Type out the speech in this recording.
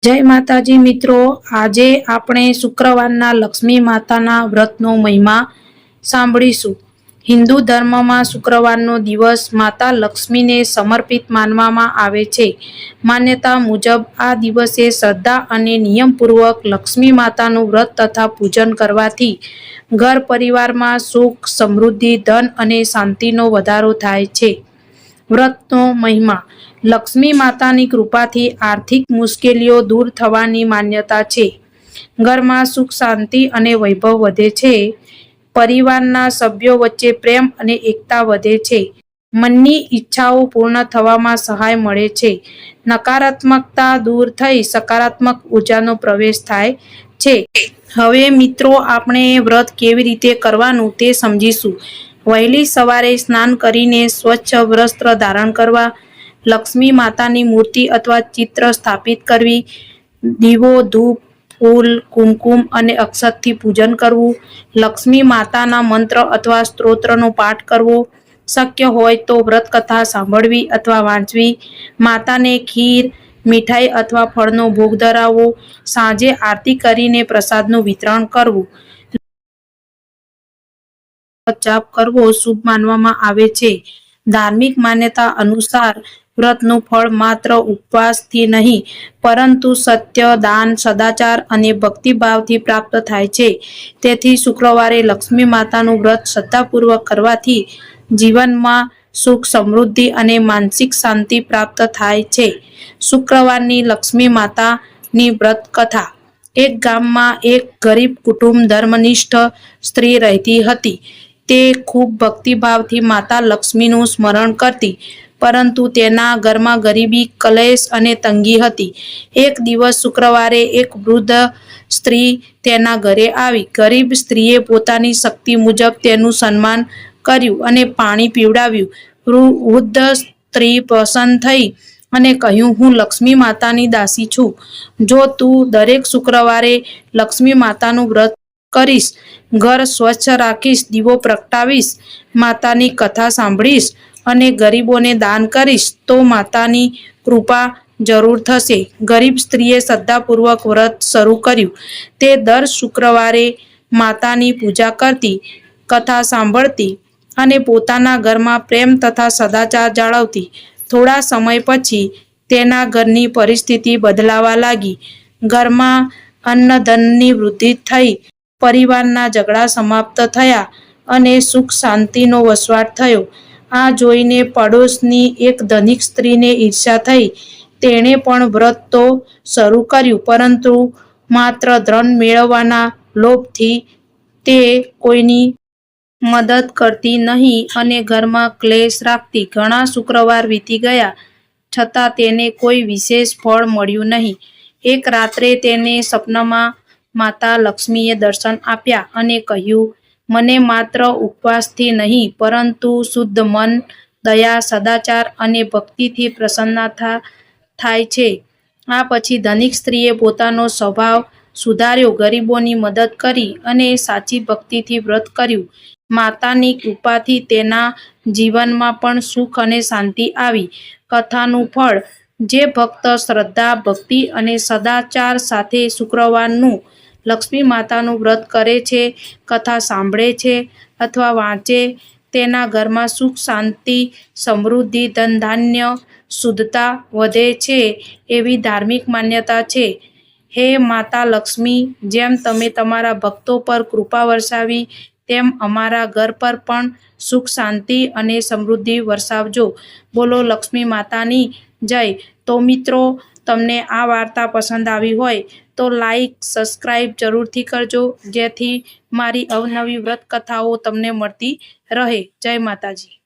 જય માતાજી મિત્રો, આજે આપણે શુક્રવારના લક્ષ્મી માતાના વ્રતનો મહિમા સાંભળીશું। હિન્દુ ધર્મમાં શુક્રવારનો દિવસ માતા લક્ષ્મીને સમર્પિત માનવામાં આવે છે। માન્યતા મુજબ આ દિવસે શ્રદ્ધા અને નિયમપૂર્વક લક્ષ્મી માતાનું વ્રત તથા પૂજન કરવાથી ઘર પરિવારમાં સુખ, સમૃદ્ધિ, ધન અને શાંતિનો વધારો થાય છે। વ્રતનો મહિમા। લક્ષ્મી માતાની કૃપાથી આર્થિક મુશ્કેલીઓ દૂર થવાની માન્યતા છે। ઘરમાં સુખ, શાંતિ અને વૈભવ વધે છે। પરિવારના સભ્યો વચ્ચે પ્રેમ અને એકતા વધે છે। મનની ઈચ્છાઓ પૂર્ણ થવામાં સહાય મળે છે। નકારાત્મકતા દૂર થઈ સકારાત્મક ઉર્જાનો પ્રવેશ થાય છે। હવે મિત્રો, આપણે વ્રત કેવી રીતે કરવાનું તે સમજીશું। વહેલી સવારે સ્નાન કરીને સ્વચ્છ વસ્ત્ર ધારણ કરવા, લક્ષ્મી માતાની મૂર્તિ અથવા ચિત્ર સ્થાપિત કરવી, દીવો, ધૂપ, ફૂલ, કુમકુમ અને અક્ષતથી પૂજન કરવું, લક્ષ્મી માતાના મંત્ર અથવા સ્ત્રોત્રનો પાઠ કરવો, શક્ય હોય તો વ્રત કથા સાંભળવી અથવા વાંચવી, માતાને ખીર, મીઠાઈ અથવા ફળનો ભોગ ધરાવવો, સાંજે આરતી કરીને પ્રસાદનું વિતરણ કરવું, જાપ કરવો શુભ માનવામાં આવે છે। ધાર્મિક માન્યતા અનુસાર વ્રતનું ફળ માત્ર ઉપવાસથી નહીં, પરંતુ સત્ય, દાન, સદાચાર અને ભક્તિભાવથી પ્રાપ્ત થાય છે। તેથી શુક્રવારે લક્ષ્મી માતાનું વ્રત શ્રદ્ધાપૂર્વક કરવાથી જીવનમાં સુખ, સમૃદ્ધિ અને માનસિક શાંતિ પ્રાપ્ત થાય છે। શુક્રવારની લક્ષ્મી માતાની વ્રત કથા। એક ગામમાં એક ગરીબ કુટુંબ ધર્મનિષ્ઠ સ્ત્રી રહેતી હતી। તે ખૂબ ભક્તિભાવથી માતા લક્ષ્મીનું સ્મરણ કરતી, પરંતુ તેના ઘરમાં ગરીબી, કલેશ અને તંગી હતી। એક દિવસ શુક્રવારે એક વૃદ્ધ સ્ત્રી તેના ઘરે આવી। ગરીબ સ્ત્રીએ પોતાની શક્તિ મુજબ તેનું સન્માન કર્યું અને પાણી પીવડાવ્યું। વૃદ્ધ સ્ત્રી પ્રસન્ન થઈ અને કહ્યું, હું લક્ષ્મી માતાની દાસી છું। જો તું દરેક શુક્રવારે લક્ષ્મી માતાનું વ્રત કરીશ, ઘર સ્વચ્છ રાખીશ, દીવો પ્રગટાવીશ, માતાની કથા સાંભળીશ અને ગરીબોને દાન કરીશ, તો માતાની કૃપા જરૂર થશે। ગરીબ સ્ત્રીએ શ્રદ્ધાપૂર્વક વ્રત શરૂ કર્યું। તે દર શુક્રવારે માતાની પૂજા કરતી, કથા સાંભળતી અને પોતાના ઘરમાં પ્રેમ તથા સદાચાર જાળવતી। થોડા સમય પછી તેના ઘરની પરિસ્થિતિ બદલાવા લાગી। ઘરમાં અન્ન-ધનની વૃદ્ધિ થઈ, પરિવારના ઝઘડા સમાપ્ત થયા અને સુખ શાંતિનો વસવાટ થયો। આ જોઈને પડોશની એક ધનિક સ્ત્રીને ઈર્ષ્યા થઈ। તેણે પણ વ્રત તો શરૂ કર્યું, પરંતુ માત્ર ધન મેળવવાના લોભથી તે કોઈની મદદ કરતી નહીં અને ઘરમાં ક્લેશ રાખતી। ઘણા શુક્રવાર વીતી ગયા, છતાં તેને કોઈ વિશેષ ફળ મળ્યું નહીં। એક રાત્રે તેને સપનામાં માતા લક્ષ્મીએ દર્શન આપ્યા અને કહ્યું, મને માત્ર ઉપવાસથી નહીં, પરંતુ શુદ્ધ મન, દયા, સદાચાર અને ભક્તિથી પ્રસન્નતા થાય છે। આ પછી ધનિક સ્ત્રીએ પોતાનો સ્વભાવ સુધાર્યો, ગરીબોની મદદ કરી અને સાચી ભક્તિથી વ્રત કર્યું। માતાની કૃપાથી તેના જીવનમાં પણ સુખ અને શાંતિ આવી। કથાનું ફળ। જે ભક્ત શ્રદ્ધા, ભક્તિ અને સદાચાર સાથે શુક્રવારનું લક્ષ્મી માતાનું વ્રત કરે છે, કથા સાંભળે છે અથવા વાંચે, તેના ઘરમાં સુખ, શાંતિ, સમૃદ્ધિ, ધન-ધાન્ય, શુદ્ધતા વધે છે એવી ધાર્મિક માન્યતા છે। હે માતા લક્ષ્મી, જેમ તમે તમારા ભક્તો પર કૃપા વરસાવી, તેમ અમારા ઘર પર પણ સુખ, શાંતિ અને સમૃદ્ધિ વરસાવજો। બોલો લક્ષ્મી માતાની જય। તો મિત્રો, તમને આ વાર્તા પસંદ આવી હોય તો લાઈક, સબસ્ક્રાઈબ જરૂરથી કરજો, જેથી મારી અવનવી વ્રત કથાઓ તમને મળતી રહે। જય માતાજી।